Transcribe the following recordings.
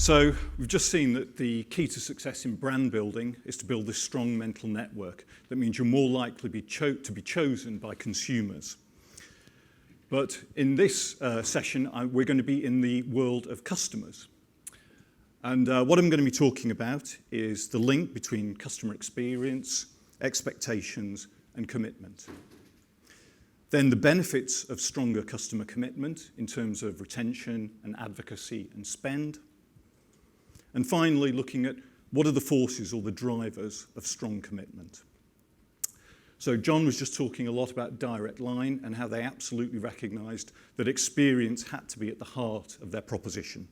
So we've just seen that the key to success in brand building is to build this strong mental network. That means you're more likely to be chosen by consumers. But in this session, we're going to be in the world of customers. And what I'm going to be talking about is the link between customer experience, expectations, and commitment. Then the benefits of stronger customer commitment in terms of retention and advocacy and spend. And finally, looking at what are the forces or the drivers of strong commitment. So John was just talking a lot about Direct Line and how they absolutely recognised that experience had to be at the heart of their proposition.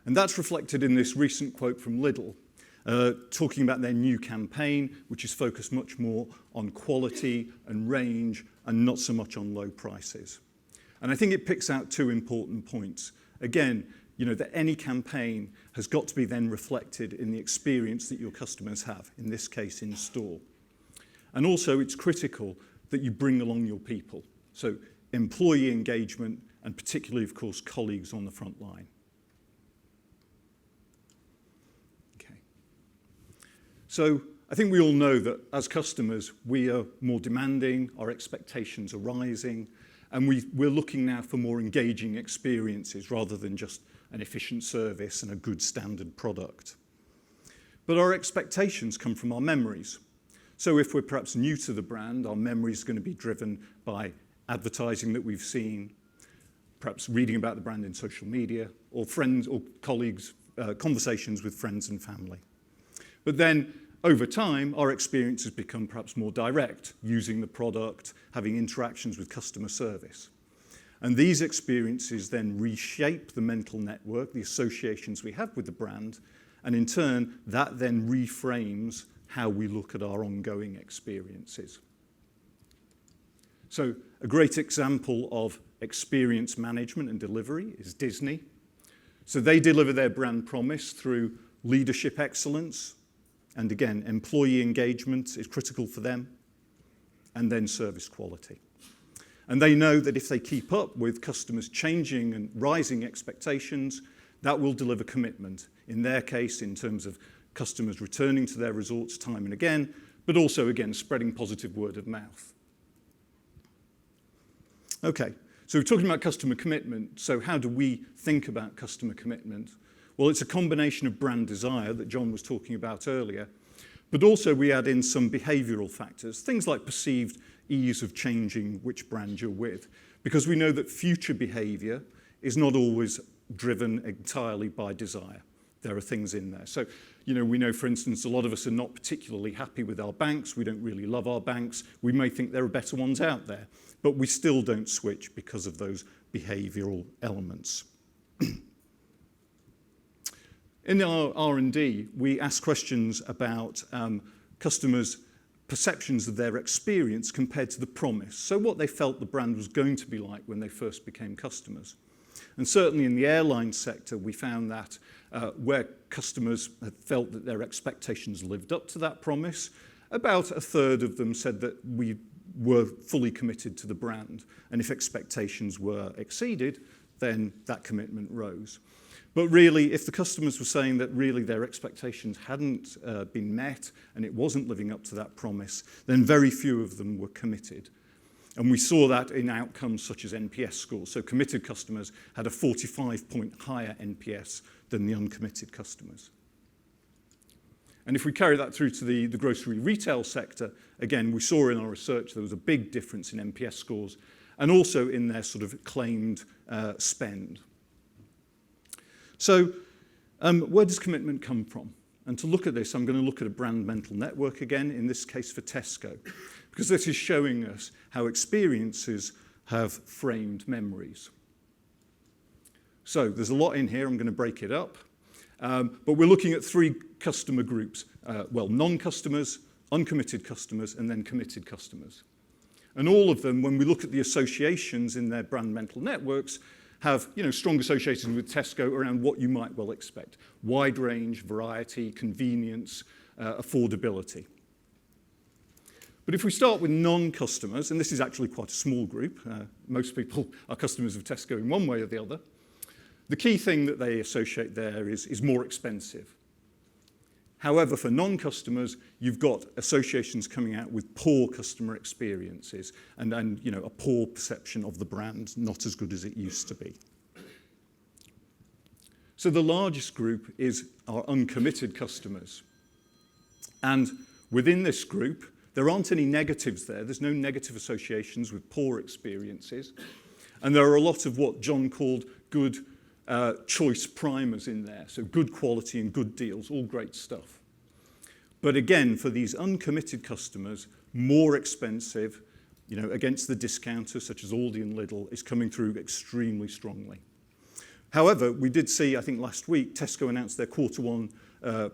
And that's reflected in this recent quote from Lidl, talking about their new campaign, which is focused much more on quality and range and not so much on low prices. And I think it picks out two important points. Again, you know, that any campaign has got to be then reflected in the experience that your customers have, in this case in store. And also it's critical that you bring along your people. So employee engagement and particularly, of course, colleagues on the front line. Okay. So I think we all know that as customers, we are more demanding, our expectations are rising, and we're looking now for more engaging experiences rather than just an efficient service and a good standard product. But our expectations come from our memories. So if we're perhaps new to the brand, our memory is going to be driven by advertising that we've seen, perhaps reading about the brand in social media, or friends or colleagues, conversations with friends and family. But then over time, our experiences become perhaps more direct, using the product, having interactions with customer service. And these experiences then reshape the mental network, the associations we have with the brand, and in turn, that then reframes how we look at our ongoing experiences. So a great example of experience management and delivery is Disney. So they deliver their brand promise through leadership excellence, and again, employee engagement is critical for them, and then service quality. And they know that if they keep up with customers' changing and rising expectations, that will deliver commitment. In their case, in terms of customers returning to their resorts time and again, but also, again, spreading positive word of mouth. Okay, so we're talking about customer commitment. So how do we think about customer commitment? Well, it's a combination of brand desire that John was talking about earlier, but also we add in some behavioural factors, things like perceived ease of changing which brand you're with, because we know that future behaviour is not always driven entirely by desire. There are things in there. So, you know, we know, for instance, a lot of us are not particularly happy with our banks. We don't really love our banks. We may think there are better ones out there, but we still don't switch because of those behavioural elements. In our R&D, we ask questions about customers' perceptions of their experience compared to the promise. So what they felt the brand was going to be like when they first became customers. And certainly in the airline sector, we found that where customers had felt that their expectations lived up to that promise, about a third of them said that we were fully committed to the brand. And if expectations were exceeded, then that commitment rose. But really, if the customers were saying that really their expectations hadn't been met and it wasn't living up to that promise, then very few of them were committed. And we saw that in outcomes such as NPS scores. So committed customers had a 45-point higher NPS than the uncommitted customers. And if we carry that through to the grocery retail sector, again, we saw in our research there was a big difference in NPS scores and also in their sort of claimed spend. So where does commitment come from? And to look at this, I'm going to look at a brand mental network again, in this case for Tesco, because this is showing us how experiences have framed memories. So there's a lot in here. I'm going to break it up. But we're looking at three customer groups. Well, non-customers, uncommitted customers, and then committed customers. And all of them, when we look at the associations in their brand mental networks, have strong associations with Tesco around what you might well expect. Wide range, variety, convenience, affordability. But if we start with non-customers, and this is actually quite a small group, most people are customers of Tesco in one way or the other, The key thing that they associate there is more expensive. However, for non-customers, you've got associations coming out with poor customer experiences and a poor perception of the brand, not as good as it used to be. So the largest group is our uncommitted customers. And within this group, there aren't any negatives there. There's no negative associations with poor experiences. And there are a lot of what John called good choice primers in there. So good quality and good deals, all great stuff. But again, for these uncommitted customers, more expensive, against the discounters such as Aldi and Lidl, is coming through extremely strongly. However, we did see, I think last week, Tesco announced their quarter one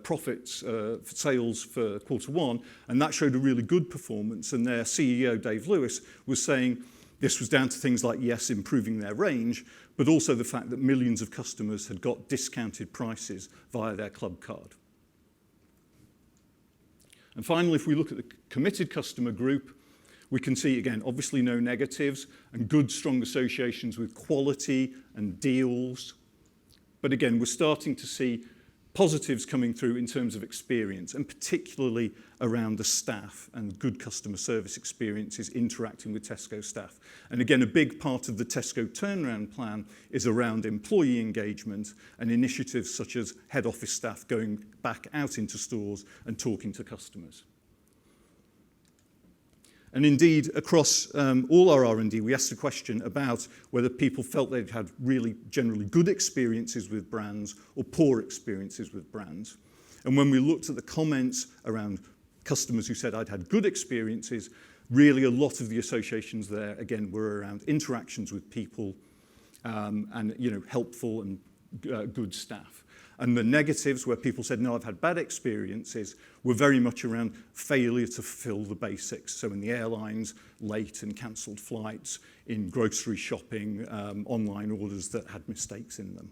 profits, sales for quarter one, and that showed a really good performance. And their CEO, Dave Lewis, was saying this was down to things like, yes, improving their range, but also the fact that millions of customers had got discounted prices via their club card. And finally, if we look at the committed customer group, we can see, again, obviously no negatives and good, strong associations with quality and deals. But again, we're starting to see positives coming through in terms of experience, and particularly around the staff and good customer service experiences interacting with Tesco staff. And again, a big part of the Tesco turnaround plan is around employee engagement and initiatives such as head office staff going back out into stores and talking to customers. And indeed, across all our R&D, we asked a question about whether people felt they'd had really generally good experiences with brands or poor experiences with brands. And when we looked at the comments around customers who said I'd had good experiences, really a lot of the associations there, again, were around interactions with people and helpful and good staff. And the negatives, where people said, no, I've had bad experiences, were very much around failure to fulfill the basics. So in the airlines, late and cancelled flights, in grocery shopping, online orders that had mistakes in them.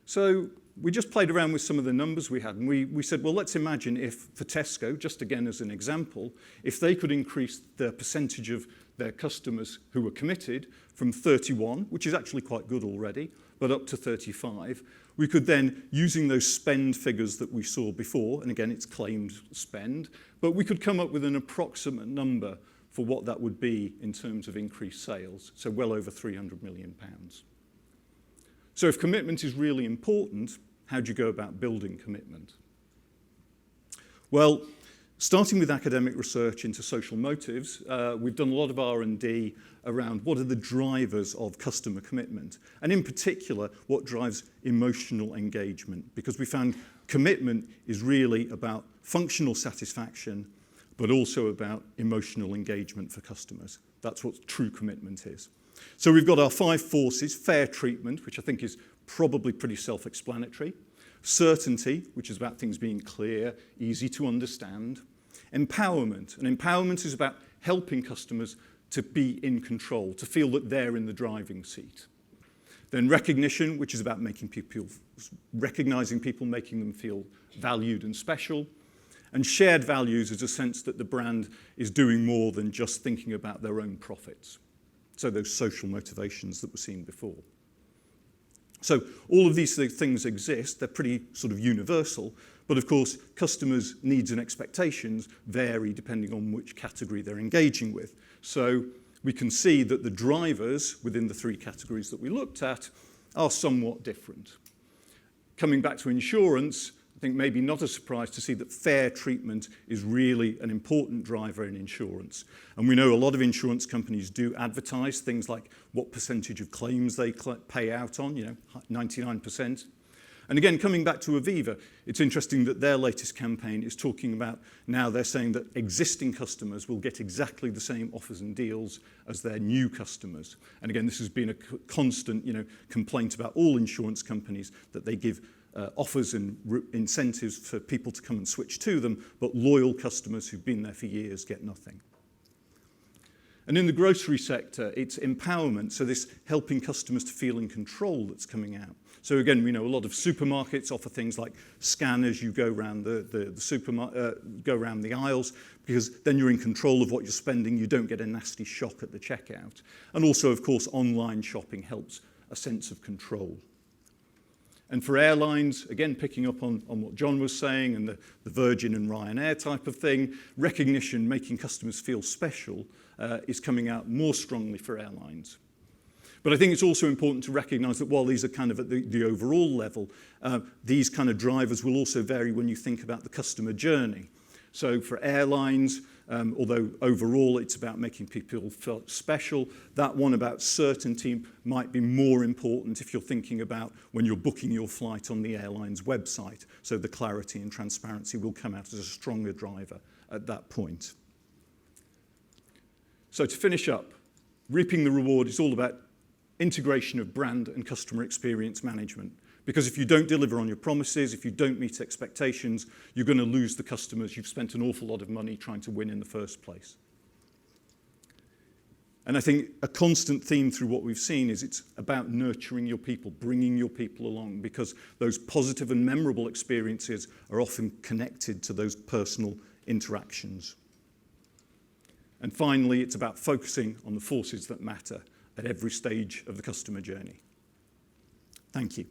So we just played around with some of the numbers we had, and we said, well, let's imagine if, for Tesco, just again as an example, if they could increase the percentage of their customers who were committed from 31, which is actually quite good already, but up to 35, we could then, using those spend figures that we saw before, and again, it's claimed spend, but we could come up with an approximate number for what that would be in terms of increased sales, so well over £300 million. So if commitment is really important, how do you go about building commitment? Well, starting with academic research into social motives, we've done a lot of R&D around what are the drivers of customer commitment, and in particular, what drives emotional engagement, because we found commitment is really about functional satisfaction, but also about emotional engagement for customers. That's what true commitment is. So we've got our 5 forces: fair treatment, which I think is probably pretty self-explanatory; certainty, which is about things being clear, easy to understand; empowerment, and empowerment is about helping customers to be in control, to feel that they're in the driving seat. Then recognition, which is about recognizing people, making them feel valued and special. And shared values is a sense that the brand is doing more than just thinking about their own profits. So those social motivations that were seen before. So all of these things exist, they're pretty sort of universal, but of course customers' needs and expectations vary depending on which category they're engaging with. So we can see that the drivers within the 3 categories that we looked at are somewhat different. Coming back to insurance, I think maybe not a surprise to see that fair treatment is really an important driver in insurance. And we know a lot of insurance companies do advertise things like what percentage of claims they pay out on, 99%. And again, coming back to Aviva, it's interesting that their latest campaign is talking about, now they're saying that existing customers will get exactly the same offers and deals as their new customers. And again, this has been a constant, complaint about all insurance companies, that they give offers and incentives for people to come and switch to them, but loyal customers who've been there for years get nothing. And in the grocery sector, it's empowerment, so this helping customers to feel in control that's coming out. So again, we know a lot of supermarkets offer things like scan as you go around go around the aisles, because then you're in control of what you're spending. You don't get a nasty shock at the checkout. And also, of course, online shopping helps a sense of control. And for airlines, again, picking up on what John was saying and the Virgin and Ryanair type of thing, recognition, making customers feel special is coming out more strongly for airlines. But I think it's also important to recognise that while these are kind of at the overall level, these kind of drivers will also vary when you think about the customer journey. So for airlines, although overall it's about making people feel special, that one about certainty might be more important if you're thinking about when you're booking your flight on the airline's website. So the clarity and transparency will come out as a stronger driver at that point. So to finish up, reaping the reward is all about integration of brand and customer experience management. Because if you don't deliver on your promises, if you don't meet expectations, you're going to lose the customers you've spent an awful lot of money trying to win in the first place. And I think a constant theme through what we've seen is it's about nurturing your people, bringing your people along, because those positive and memorable experiences are often connected to those personal interactions. And finally, it's about focusing on the forces that matter at every stage of the customer journey. Thank you.